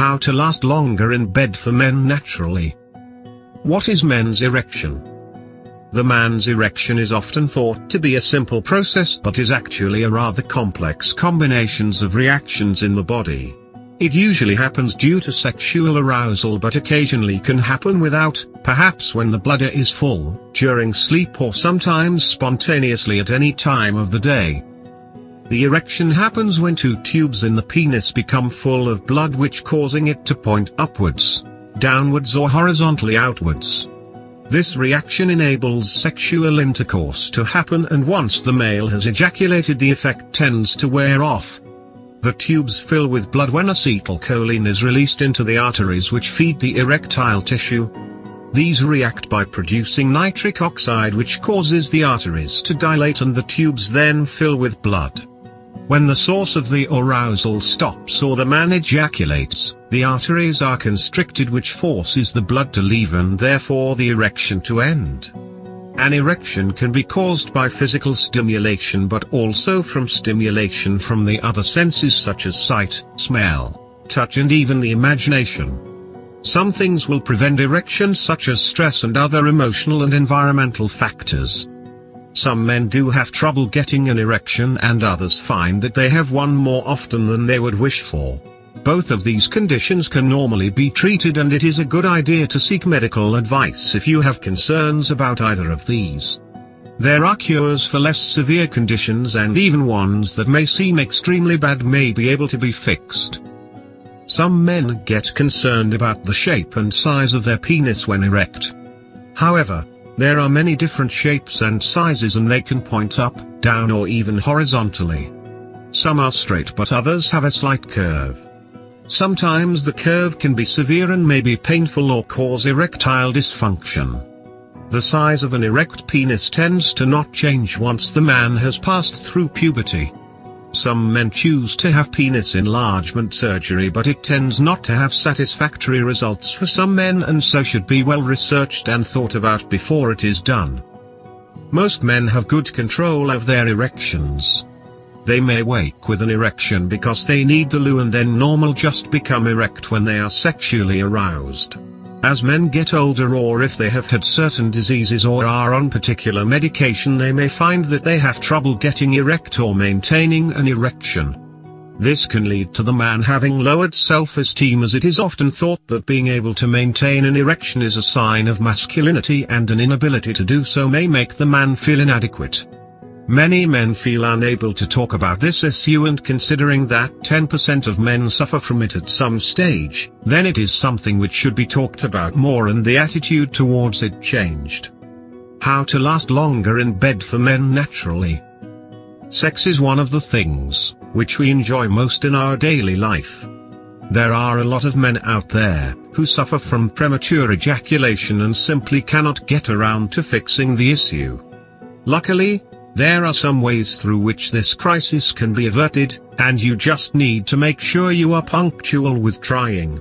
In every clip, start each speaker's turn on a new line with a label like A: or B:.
A: How to last longer in bed for men naturally. What is men's erection? The man's erection is often thought to be a simple process, but is actually a rather complex combinations of reactions in the body. It usually happens due to sexual arousal, but occasionally can happen without, perhaps when the bladder is full, during sleep, or sometimes spontaneously at any time of the day. The erection happens when two tubes in the penis become full of blood, which causing it to point upwards, downwards, or horizontally outwards. This reaction enables sexual intercourse to happen, and once the male has ejaculated, the effect tends to wear off. The tubes fill with blood when acetylcholine is released into the arteries which feed the erectile tissue. These react by producing nitric oxide, which causes the arteries to dilate, and the tubes then fill with blood. When the source of the arousal stops or the man ejaculates, the arteries are constricted, which forces the blood to leave and therefore the erection to end. An erection can be caused by physical stimulation, but also from stimulation from the other senses such as sight, smell, touch, and even the imagination. Some things will prevent erection, such as stress and other emotional and environmental factors. Some men do have trouble getting an erection, and others find that they have one more often than they would wish for. Both of these conditions can normally be treated, and it is a good idea to seek medical advice if you have concerns about either of these. There are cures for less severe conditions, and even ones that may seem extremely bad may be able to be fixed. Some men get concerned about the shape and size of their penis when erect. However, there are many different shapes and sizes, and they can point up, down, or even horizontally. Some are straight, but others have a slight curve. Sometimes the curve can be severe and may be painful or cause erectile dysfunction. The size of an erect penis tends to not change once the man has passed through puberty. Some men choose to have penis enlargement surgery, but it tends not to have satisfactory results for some men, and so should be well researched and thought about before it is done. Most men have good control of their erections. They may wake with an erection because they need the loo, and then normal just become erect when they are sexually aroused. As men get older, or if they have had certain diseases or are on particular medication, they may find that they have trouble getting erect or maintaining an erection. This can lead to the man having lowered self-esteem, as it is often thought that being able to maintain an erection is a sign of masculinity, and an inability to do so may make the man feel inadequate. Many men feel unable to talk about this issue, and considering that 10% of men suffer from it at some stage, then it is something which should be talked about more and the attitude towards it changed. How to last longer in bed for men naturally. Sex is one of the things which we enjoy most in our daily life. There are a lot of men out there who suffer from premature ejaculation and simply cannot get around to fixing the issue. Luckily, there are some ways through which this crisis can be averted, and you just need to make sure you are punctual with trying.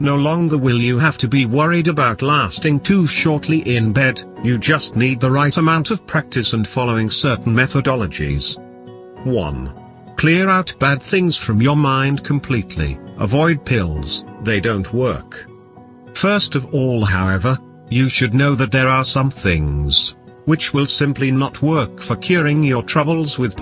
A: No longer will you have to be worried about lasting too shortly in bed, you just need the right amount of practice and following certain methodologies. 1. Clear out bad things from your mind completely. Avoid pills, they don't work. First of all, however, you should know that there are some things which will simply not work for curing your troubles with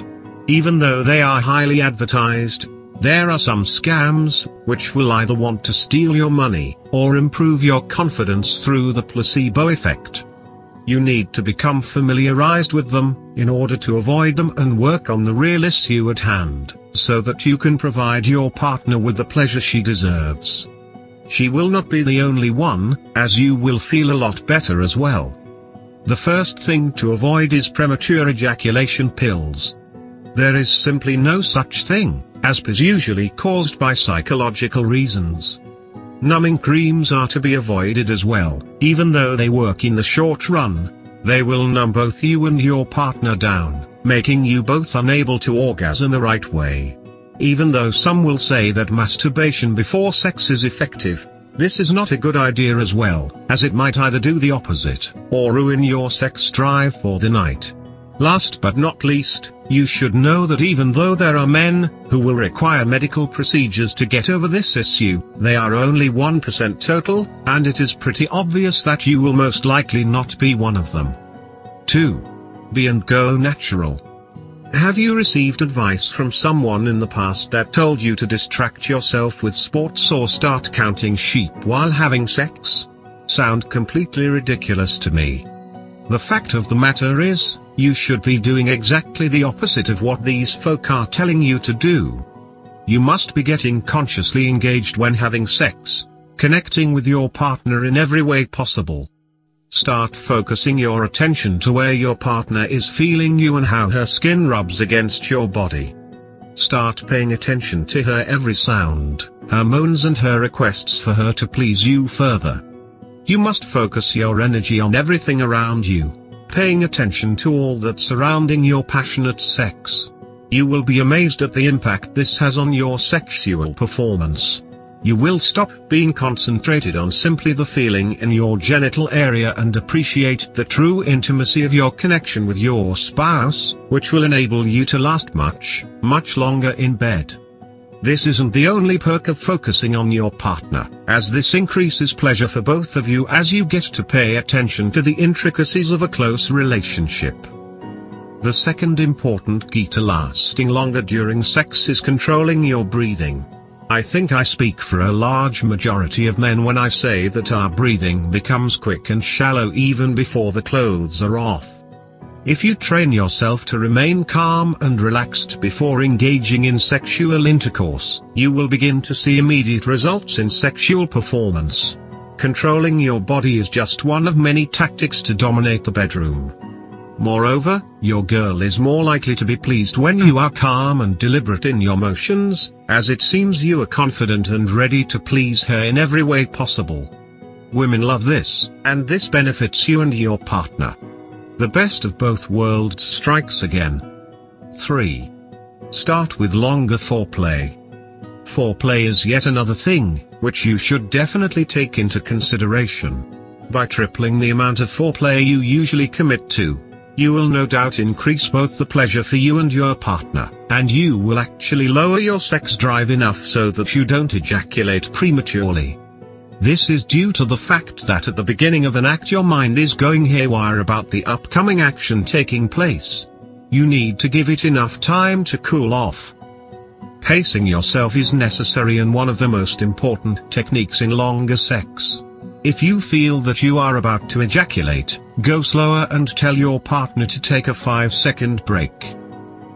A: even though they are highly advertised. There are some scams which will either want to steal your money or improve your confidence through the placebo effect. You need to become familiarized with them in order to avoid them and work on the real issue at hand, so that you can provide your partner with the pleasure she deserves. She will not be the only one, as you will feel a lot better as well. The first thing to avoid is premature ejaculation pills. There is simply no such thing, as is usually caused by psychological reasons. Numbing creams are to be avoided as well. Even though they work in the short run, they will numb both you and your partner down, making you both unable to orgasm the right way. Even though some will say that masturbation before sex is effective, this is not a good idea as well, as it might either do the opposite, or ruin your sex drive for the night. Last but not least, You should know that even though there are men who will require medical procedures to get over this issue, they are only 1% total, and it is pretty obvious that you will most likely not be one of them. 2. Be and go natural. Have you received advice from someone in the past that told you to distract yourself with sports or start counting sheep while having sex? Sound completely ridiculous to me. The fact of the matter is, you should be doing exactly the opposite of what these folk are telling you to do. You must be getting consciously engaged when having sex, connecting with your partner in every way possible. Start focusing your attention to where your partner is feeling you and how her skin rubs against your body. Start paying attention to her every sound, her moans and her requests for her to please you further. You must focus your energy on everything around you, paying attention to all that's surrounding your passionate sex. You will be amazed at the impact this has on your sexual performance. You will stop being concentrated on simply the feeling in your genital area and appreciate the true intimacy of your connection with your spouse, which will enable you to last much, much longer in bed. This isn't the only perk of focusing on your partner, as this increases pleasure for both of you as you get to pay attention to the intricacies of a close relationship. The second important key to lasting longer during sex is controlling your breathing. I think I speak for a large majority of men when I say that our breathing becomes quick and shallow even before the clothes are off. If you train yourself to remain calm and relaxed before engaging in sexual intercourse, you will begin to see immediate results in sexual performance. Controlling your body is just one of many tactics to dominate the bedroom. Moreover, your girl is more likely to be pleased when you are calm and deliberate in your motions, as it seems you are confident and ready to please her in every way possible. Women love this, and this benefits you and your partner. The best of both worlds strikes again. 3. Start with longer foreplay. Foreplay is yet another thing, which you should definitely take into consideration. By tripling the amount of foreplay you usually commit to, you will no doubt increase both the pleasure for you and your partner, and you will actually lower your sex drive enough so that you don't ejaculate prematurely. This is due to the fact that at the beginning of an act your mind is going haywire about the upcoming action taking place. You need to give it enough time to cool off. Pacing yourself is necessary and one of the most important techniques in longer sex. If you feel that you are about to ejaculate, go slower and tell your partner to take a 5-second break.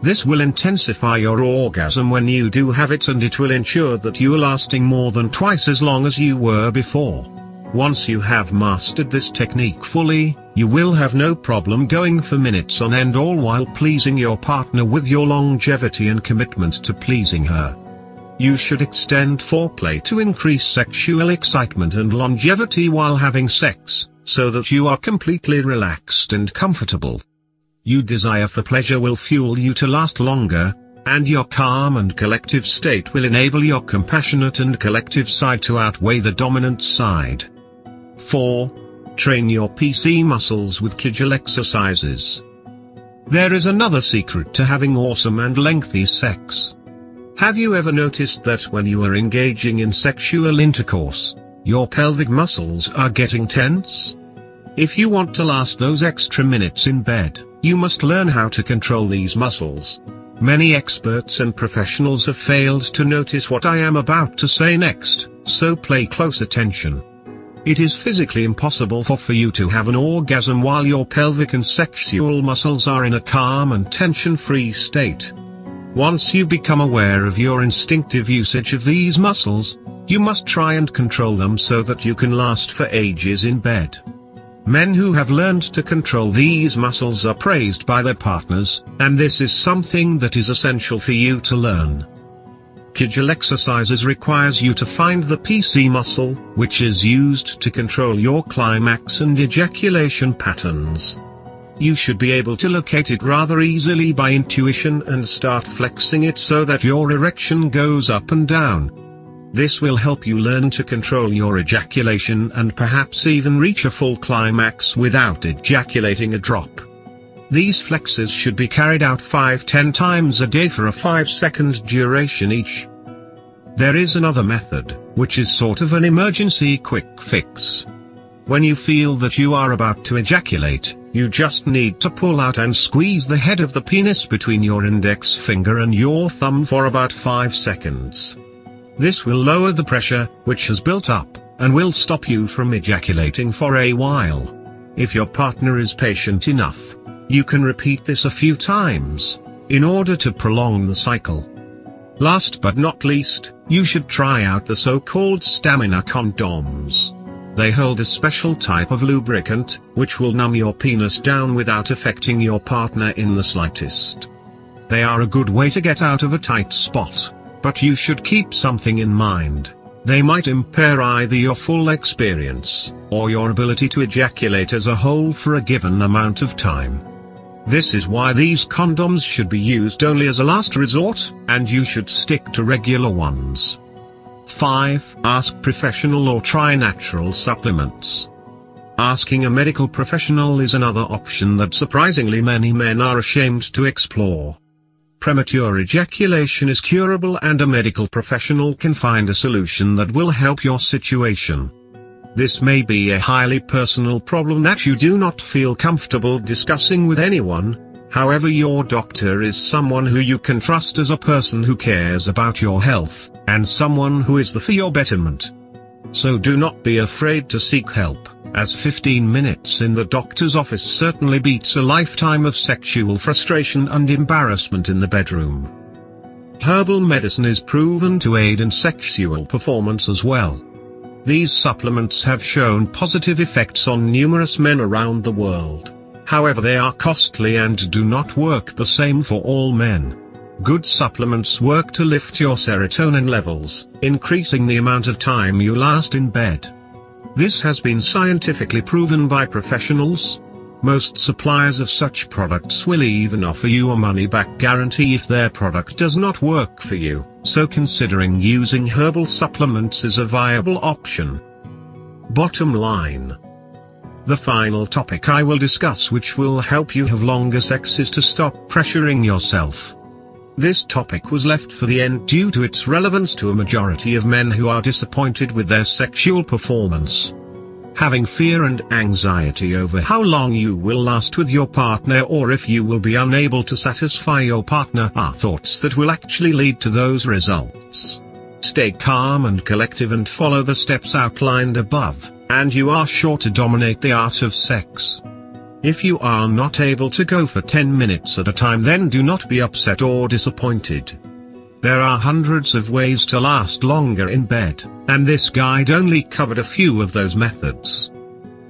A: This will intensify your orgasm when you do have it, and it will ensure that you are lasting more than twice as long as you were before. Once you have mastered this technique fully, you will have no problem going for minutes on end, all while pleasing your partner with your longevity and commitment to pleasing her. You should extend foreplay to increase sexual excitement and longevity while having sex, so that you are completely relaxed and comfortable. Your desire for pleasure will fuel you to last longer, and your calm and collective state will enable your compassionate and collective side to outweigh the dominant side. 4. Train your PC muscles with Kegel exercises. There is another secret to having awesome and lengthy sex. Have you ever noticed that when you are engaging in sexual intercourse, your pelvic muscles are getting tense? If you want to last those extra minutes in bed, you must learn how to control these muscles. Many experts and professionals have failed to notice what I am about to say next, so pay close attention. It is physically impossible for you to have an orgasm while your pelvic and sexual muscles are in a calm and tension-free state. Once you become aware of your instinctive usage of these muscles, you must try and control them so that you can last for ages in bed. Men who have learned to control these muscles are praised by their partners, and this is something that is essential for you to learn. Kegel exercises requires you to find the PC muscle, which is used to control your climax and ejaculation patterns. You should be able to locate it rather easily by intuition and start flexing it so that your erection goes up and down. This will help you learn to control your ejaculation and perhaps even reach a full climax without ejaculating a drop. These flexes should be carried out 5-10 times a day for a 5-second duration each. There is another method, which is sort of an emergency quick fix. When you feel that you are about to ejaculate, you just need to pull out and squeeze the head of the penis between your index finger and your thumb for about 5 seconds. This will lower the pressure, which has built up, and will stop you from ejaculating for a while. If your partner is patient enough, you can repeat this a few times, in order to prolong the cycle. Last but not least, you should try out the so-called stamina condoms. They hold a special type of lubricant, which will numb your penis down without affecting your partner in the slightest. They are a good way to get out of a tight spot, but you should keep something in mind. They might impair either your full experience, or your ability to ejaculate as a whole for a given amount of time. This is why these condoms should be used only as a last resort, and you should stick to regular ones. 5. Ask professional or try natural supplements. Asking a medical professional is another option that surprisingly many men are ashamed to explore. Premature ejaculation is curable and a medical professional can find a solution that will help your situation. This may be a highly personal problem that you do not feel comfortable discussing with anyone. However, your doctor is someone who you can trust as a person who cares about your health, and someone who is there for your betterment. So do not be afraid to seek help, as 15 minutes in the doctor's office certainly beats a lifetime of sexual frustration and embarrassment in the bedroom. Herbal medicine is proven to aid in sexual performance as well. These supplements have shown positive effects on numerous men around the world. However, they are costly and do not work the same for all men. Good supplements work to lift your serotonin levels, increasing the amount of time you last in bed. This has been scientifically proven by professionals. Most suppliers of such products will even offer you a money-back guarantee if their product does not work for you, so considering using herbal supplements is a viable option. Bottom line. The final topic I will discuss, which will help you have longer sex, is to stop pressuring yourself. This topic was left for the end due to its relevance to a majority of men who are disappointed with their sexual performance. Having fear and anxiety over how long you will last with your partner or if you will be unable to satisfy your partner are thoughts that will actually lead to those results. Stay calm and collective and follow the steps outlined above, and you are sure to dominate the art of sex. If you are not able to go for 10 minutes at a time, then do not be upset or disappointed. There are hundreds of ways to last longer in bed, and this guide only covered a few of those methods.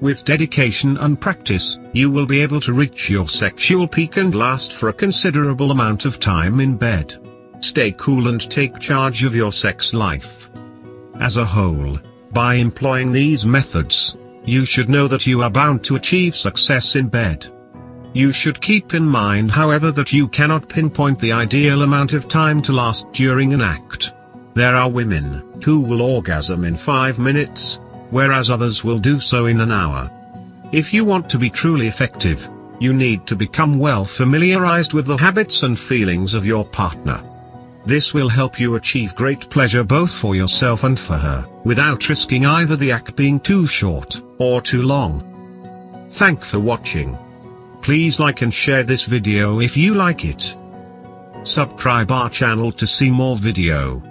A: With dedication and practice, you will be able to reach your sexual peak and last for a considerable amount of time in bed. Stay cool and take charge of your sex life. As a whole, by employing these methods, you should know that you are bound to achieve success in bed. You should keep in mind, however, that you cannot pinpoint the ideal amount of time to last during an act. There are women who will orgasm in 5 minutes, whereas others will do so in an hour. If you want to be truly effective, you need to become well familiarized with the habits and feelings of your partner. This will help you achieve great pleasure both for yourself and for her, without risking either the act being too short or too long. Thanks for watching. Please like and share this video if you like it. Subscribe our channel to see more video.